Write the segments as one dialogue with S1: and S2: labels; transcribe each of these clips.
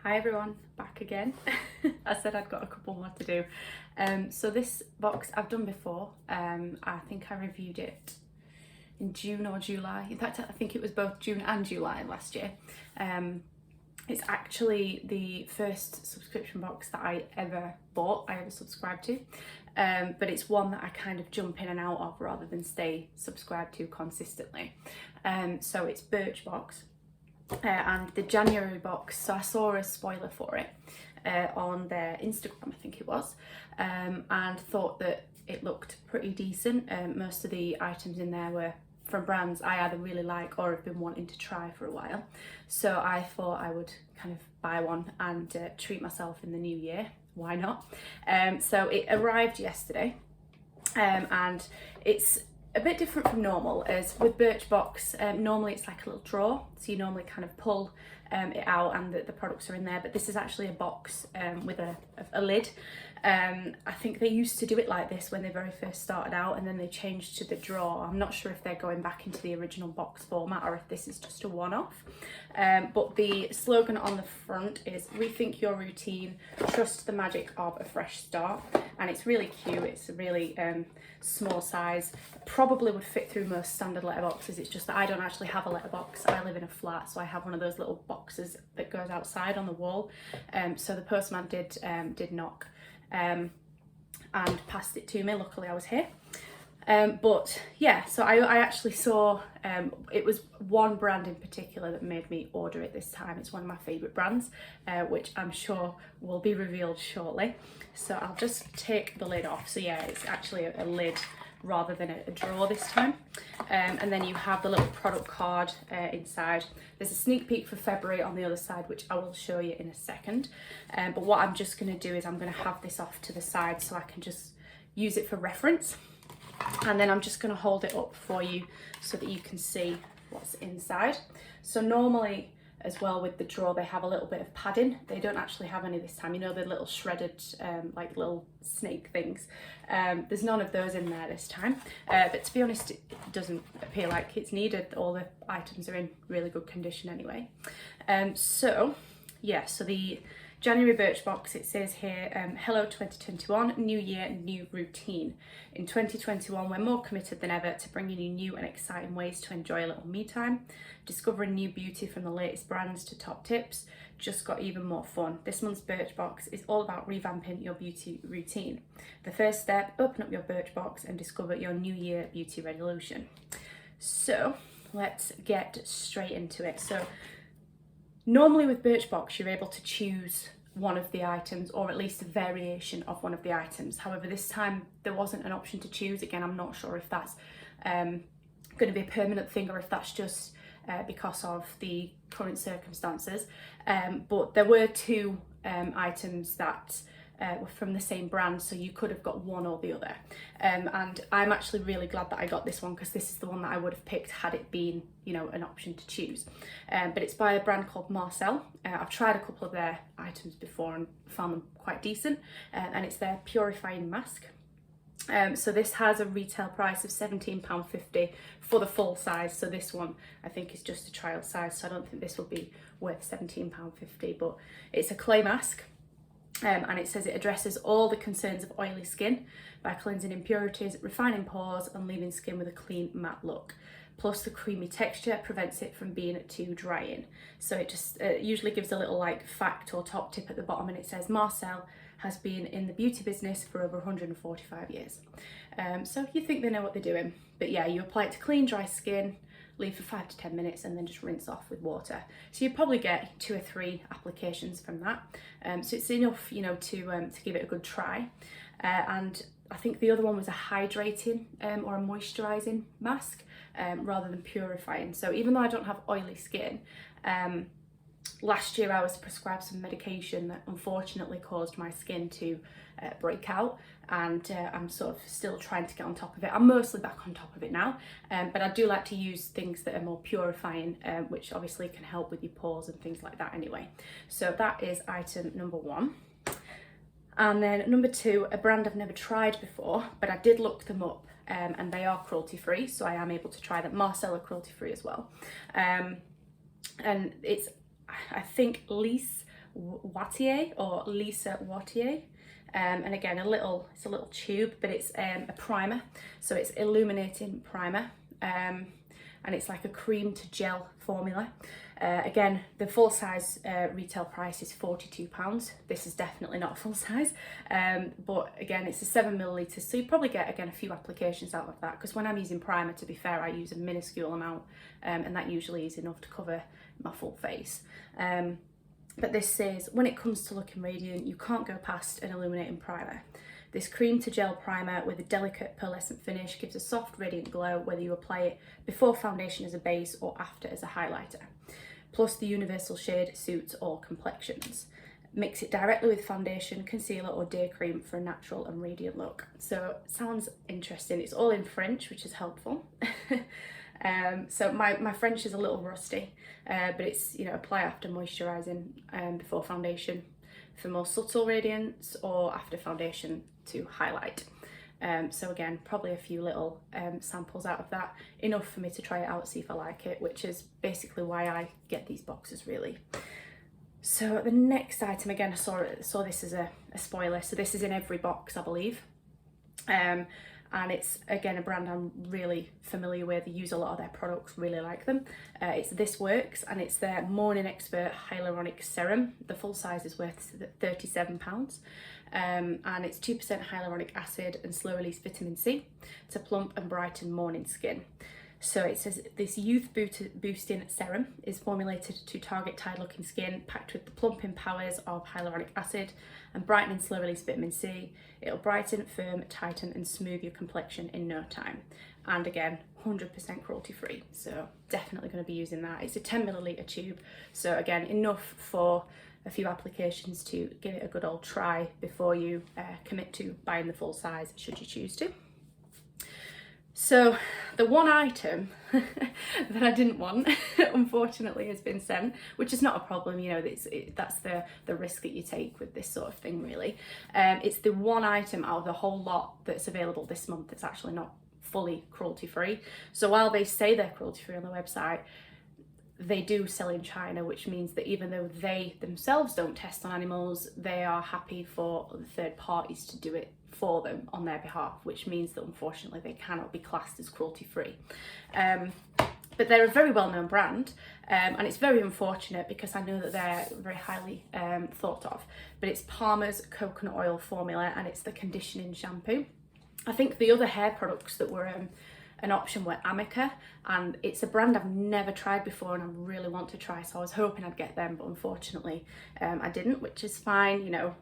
S1: Hi everyone, back again. I said I'd got a couple more to do. So this box I've done before. I think I reviewed it in June or July. In fact, I think it was both June and July last year. It's actually the first subscription box that I ever subscribed to. But it's one that I kind of jump in and out of rather than stay subscribed to consistently. So it's Birchbox. And the January box, so I saw a spoiler for it on their Instagram, I think it was, and thought that it looked pretty decent. Most of the items in there were from brands I either really like or have been wanting to try for a while. So I thought I would kind of buy one and treat myself in the new year. Why not? So it arrived yesterday, and it's a bit different from normal. As with Birchbox, normally it's like a little drawer, so you normally kind of pull it out and the products are in there, but this is actually a box with a lid. I think they used to do it like this when they very first started out, and then they changed to the drawer. I'm not sure if they're going back into the original box format or if this is just a one-off. But the slogan on the front is "Rethink your routine, trust the magic of a fresh start," and it's really cute. It's a really small size. Probably would fit through most standard letterboxes. It's just that I don't actually have a letterbox. I live in a flat, so I have one of those little boxes that goes outside on the wall. So the postman did knock and passed it to me. Luckily I was here. But yeah, so I actually saw, it was one brand in particular that made me order it this time. It's one of my favourite brands, which I'm sure will be revealed shortly. So I'll just take the lid off. So yeah, it's actually a lid rather than a drawer this time. And then you have the little product card inside. There's a sneak peek for February on the other side, which I will show you in a second. But what I'm just going to do is I'm going to have this off to the side so I can just use it for reference. And then I'm just going to hold it up for you so that you can see what's inside. So normally as well with the drawer they have a little bit of padding. They don't actually have any this time, you know, the little shredded like little snake things. There's none of those in there this time, but to be honest it doesn't appear like it's needed. All the items are in really good condition anyway. So yeah, so the January Birchbox, it says here, hello 2021, new year, new routine. In 2021, we're more committed than ever to bringing you new and exciting ways to enjoy a little me time. Discovering new beauty from the latest brands to top tips just got even more fun. This month's Birchbox is all about revamping your beauty routine. The first step, open up your Birchbox and discover your new year beauty resolution. So let's get straight into it. So normally with Birchbox, you're able to choose one of the items or at least a variation of one of the items. However, this time there wasn't an option to choose. Again, I'm not sure if that's going to be a permanent thing or if that's just because of the current circumstances. But there were two items that were from the same brand, so you could have got one or the other. And I'm actually really glad that I got this one because this is the one that I would have picked had it been, you know, an option to choose. But it's by a brand called Marcel. I've tried a couple of their items before and found them quite decent, and it's their purifying mask. So this has a retail price of £17.50 for the full size. So this one I think is just a trial size, so I don't think this will be worth £17.50, but it's a clay mask. And it says it addresses all the concerns of oily skin by cleansing impurities, refining pores and leaving skin with a clean matte look. Plus the creamy texture prevents it from being too drying. So it just usually gives a little like fact or top tip at the bottom, and it says Marcel has been in the beauty business for over 145 years. So you think they know what they're doing. But yeah, you apply it to clean, dry skin, leave for 5 to 10 minutes and then just rinse off with water. So you probably get 2 or 3 applications from that. So it's enough, you know, to give it a good try. And I think the other one was a hydrating or a moisturising mask rather than purifying. So even though I don't have oily skin, last year I was prescribed some medication that unfortunately caused my skin to break out, and I'm sort of still trying to get on top of it. I'm mostly back on top of it now, but I do like to use things that are more purifying, which obviously can help with your pores and things like that anyway. So that is item number 1. And then number 2, a brand I've never tried before, but I did look them up, and they are cruelty free, so I am able to try them. Marcel are cruelty free as well. And it's, I think, Lys Wattier, or Lisa Wattier. And again, it's a little tube, but it's a primer. So it's illuminating primer. And it's like a cream to gel formula. Again, the full size retail price is £42. This is definitely not full size, but again, it's a 7 millilitres, so you probably get, again, a few applications out of that, because when I'm using primer, to be fair, I use a minuscule amount, and that usually is enough to cover my full face. But this says, when it comes to looking radiant, you can't go past an illuminating primer. This cream to gel primer with a delicate pearlescent finish gives a soft, radiant glow whether you apply it before foundation as a base or after as a highlighter. Plus, the universal shade suits all complexions. Mix it directly with foundation, concealer or day cream for a natural and radiant look. So, sounds interesting. It's all in French, which is helpful. So my French is a little rusty, but it's, you know, apply after moisturising before foundation for more subtle radiance, or after foundation to highlight. So again, probably a few little samples out of that, enough for me to try it out, see if I like it, which is basically why I get these boxes, really. So the next item, again, I saw this as a spoiler, so this is in every box, I believe. And it's, again, a brand I'm really familiar with. I use a lot of their products, really like them. It's This Works, and it's their Morning Expert Hyaluronic Serum. The full size is worth £37. And it's 2% hyaluronic acid and slow release vitamin C to plump and brighten morning skin. So it says this youth boosting serum is formulated to target tired looking skin, packed with the plumping powers of hyaluronic acid and brightening slow release vitamin C. It'll brighten, firm, tighten and smooth your complexion in no time. And again, 100% cruelty free. So definitely going to be using that. It's a 10 milliliter tube. So again, enough for a few applications to give it a good old try before you commit to buying the full size, should you choose to. So the one item that I didn't want, unfortunately, has been sent, which is not a problem, you know, that's the risk that you take with this sort of thing, really. It's the one item out of the whole lot that's available this month that's actually not fully cruelty-free. So while they say they're cruelty-free on the website, they do sell in China, which means that even though they themselves don't test on animals, they are happy for the third parties to do it for them on their behalf, which means that unfortunately they cannot be classed as cruelty-free. But they're a very well-known brand, and it's very unfortunate because I know that they're very highly thought of. But it's Palmer's coconut oil formula, and it's the conditioning shampoo. I think the other hair products that were an option were Amica, and it's a brand I've never tried before and I really want to try, so I was hoping I'd get them, but unfortunately I didn't, which is fine, you know.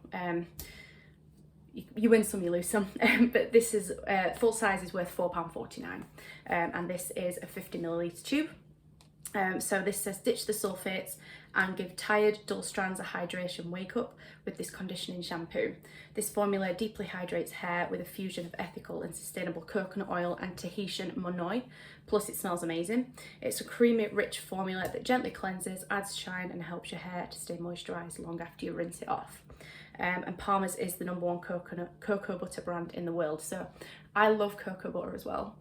S1: You win some, you lose some. But this is full size is worth £4.49, and this is a 50 milliliter tube. So this says ditch the sulfates and give tired, dull strands a hydration wake up with this conditioning shampoo. This formula deeply hydrates hair with a fusion of ethical and sustainable coconut oil and Tahitian monoi, plus it smells amazing. It's a creamy, rich formula that gently cleanses, adds shine and helps your hair to stay moisturised long after you rinse it off. And Palmer's is the #1 cocoa butter brand in the world, so I love cocoa butter as well,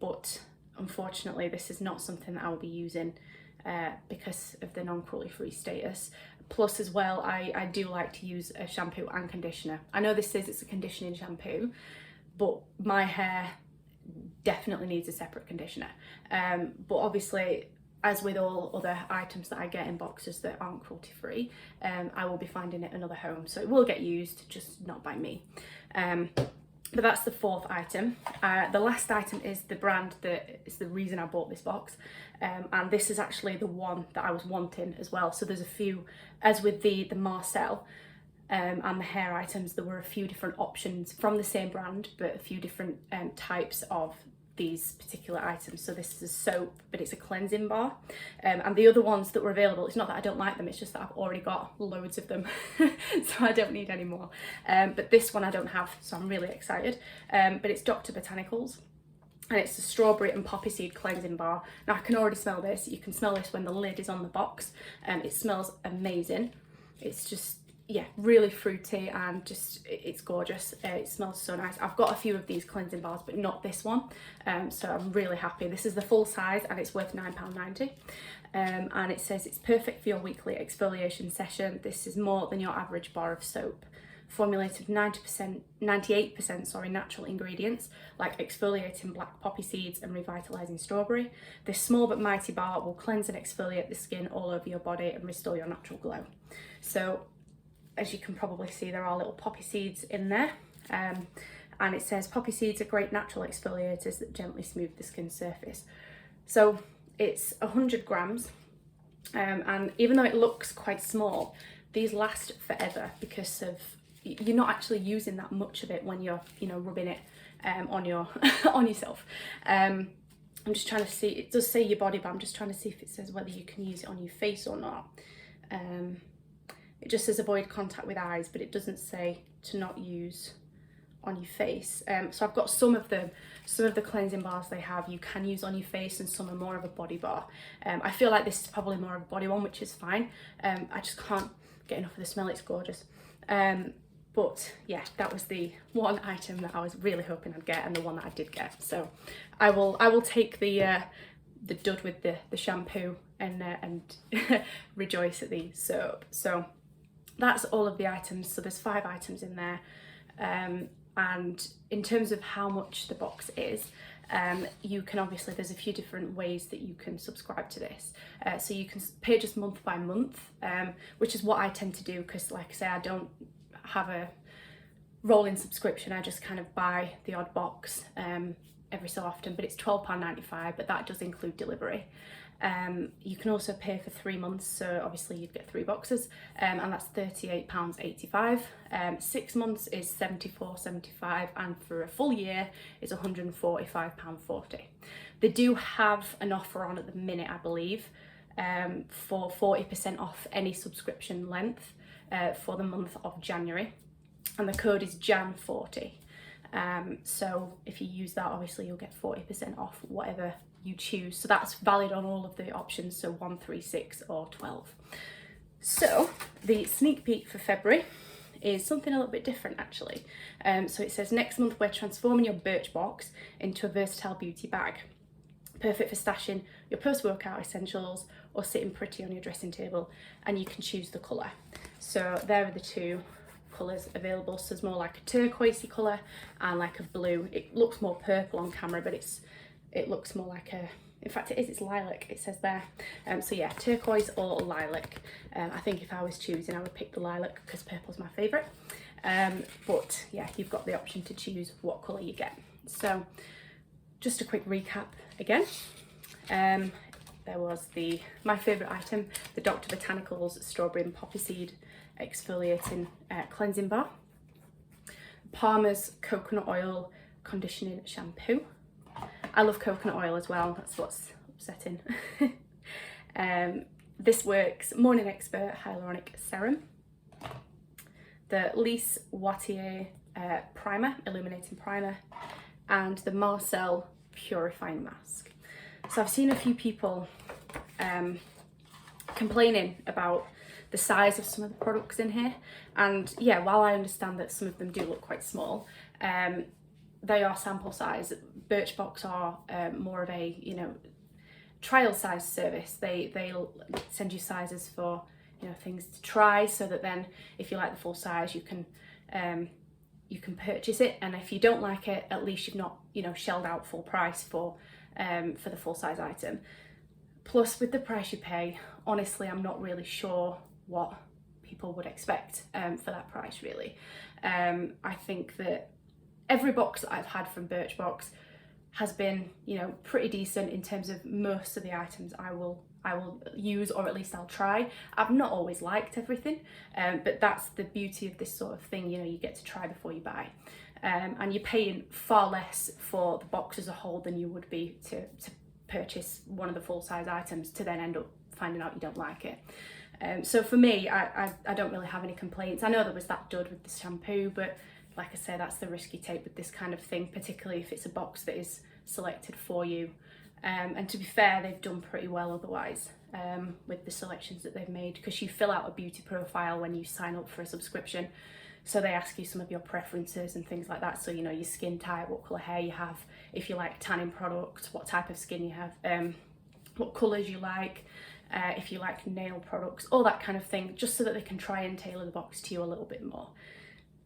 S1: but unfortunately this is not something that I will be using because of the non-cruelty free status. Plus as well, I do like to use a shampoo and conditioner. I know this says it's a conditioning shampoo, but my hair definitely needs a separate conditioner. But obviously, as with all other items that I get in boxes that aren't cruelty free, I will be finding it another home. So it will get used, just not by me. But that's the fourth item. The last item is the brand that is the reason I bought this box. And this is actually the one that I was wanting as well. So there's a few, as with the Marcel and the hair items, there were a few different options from the same brand, but a few different types of these particular items. So this is a soap, but it's a cleansing bar. And the other ones that were available, it's not that I don't like them, it's just that I've already got loads of them, so I don't need any more. But this one I don't have, so I'm really excited. But it's Dr. Botanicals, and it's a strawberry and poppy seed cleansing bar. Now I can already smell this. You can smell this when the lid is on the box. It smells amazing. It's just, yeah, really fruity and just, it's gorgeous. It smells so nice. I've got a few of these cleansing bars, but not this one. So I'm really happy. This is the full size and it's worth £9.90. and it says it's perfect for your weekly exfoliation session. This is more than your average bar of soap. Formulated with 98% natural ingredients like exfoliating black poppy seeds and revitalizing strawberry. This small but mighty bar will cleanse and exfoliate the skin all over your body and restore your natural glow. So as you can probably see, there are little poppy seeds in there, and it says poppy seeds are great natural exfoliators that gently smooth the skin surface. So it's 100 grams, and even though it looks quite small, these last forever because of you're not actually using that much of it when you're, you know, rubbing it on your on yourself. I'm just trying to see, it does say your body, but I'm just trying to see if it says whether you can use it on your face or not. It just says avoid contact with eyes, but it doesn't say to not use on your face. So I've got some of the cleansing bars they have you can use on your face, and some are more of a body bar. I feel like this is probably more of a body one, which is fine. I just can't get enough of the smell. It's gorgeous. But yeah, that was the one item that I was really hoping I'd get, and the one that I did get. So I will take the dud with the shampoo and rejoice at the soap. So that's all of the items. So there's 5 items in there, and in terms of how much the box is, you can obviously, there's a few different ways that you can subscribe to this. So you can pay just month by month, which is what I tend to do, because like I say, I don't have a rolling subscription. I just kind of buy the odd box every so often, but it's £12.95, but that does include delivery. You can also pay for 3 months, so obviously you'd get 3 boxes, and that's £38.85. 6 months is £74.75, and for a full year is £145.40. They do have an offer on at the minute, I believe, for 40% off any subscription length for the month of January, and the code is JAN40. So if you use that, obviously you'll get 40% off whatever you choose. So that's valid on all of the options, so 1, 3, 6 or 12. So the sneak peek for February is something a little bit different actually. So it says next month we're transforming your Birchbox into a versatile beauty bag. Perfect for stashing your post-workout essentials or sitting pretty on your dressing table, and you can choose the colour. So there are the 2 colours available. So there's more like a turquoisey colour and like a blue. It looks more purple on camera, but it looks more like a, in fact it's lilac, it says there. So yeah, turquoise or lilac. I think if I was choosing, I would pick the lilac because purple's my favourite. But yeah, you've got the option to choose what colour you get. So just a quick recap again. There was my favourite item, the Dr. Botanicals Strawberry and Poppy Seed Exfoliating Cleansing Bar. Palmer's Coconut Oil Conditioning Shampoo. I love coconut oil as well, that's what's upsetting. This Works Morning Expert Hyaluronic Serum. The Lise Wattier Primer, Illuminating Primer. And the Marcel Purifying Mask. So I've seen a few people complaining about the size of some of the products in here, and yeah, while I understand that some of them do look quite small, they are sample size. Birchbox are more of a, you know, trial size service. They'll send you sizes for, you know, things to try, so that then if you like the full size, you can purchase it, and if you don't like it, at least you've not, you know, shelled out full price for the full size item. Plus, with the price you pay, honestly, I'm not really sure what people would expect for that price, really. I think that every box that I've had from Birchbox has been, you know, pretty decent in terms of most of the items I will use, or at least I'll try. I've not always liked everything, but that's the beauty of this sort of thing, you know, you get to try before you buy. And you're paying far less for the box as a whole than you would be to purchase one of the full size items to then end up finding out you don't like it. So for me, I don't really have any complaints. I know there was that dud with the shampoo, but like I say, that's the risk you take with this kind of thing, particularly if it's a box that is selected for you. And to be fair, they've done pretty well otherwise with the selections that they've made, because you fill out a beauty profile when you sign up for a subscription. So they ask you some of your preferences and things like that. So, you know, your skin type, what colour hair you have, if you like tanning products, what type of skin you have, what colours you like, if you like nail products, all that kind of thing, just so that they can try and tailor the box to you a little bit more.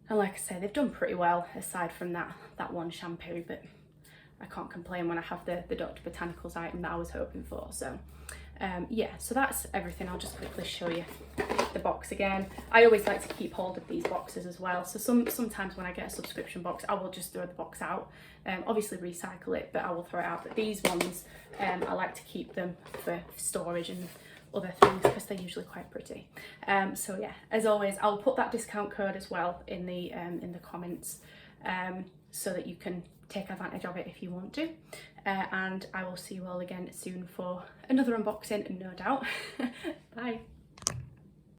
S1: And like I say, they've done pretty well aside from that one shampoo, but I can't complain when I have the Dr. Botanicals item that I was hoping for. So yeah, so that's everything. I'll just quickly show you the box again. I always like to keep hold of these boxes as well, so sometimes when I get a subscription box I will just throw the box out, obviously recycle it, but I will throw it out. But these ones, I like to keep them for storage and other things because they're usually quite pretty. So yeah, as always, I'll put that discount code as well in the comments, so that you can take advantage of it if you want to. And I will see you all again soon for another unboxing, no doubt. Bye.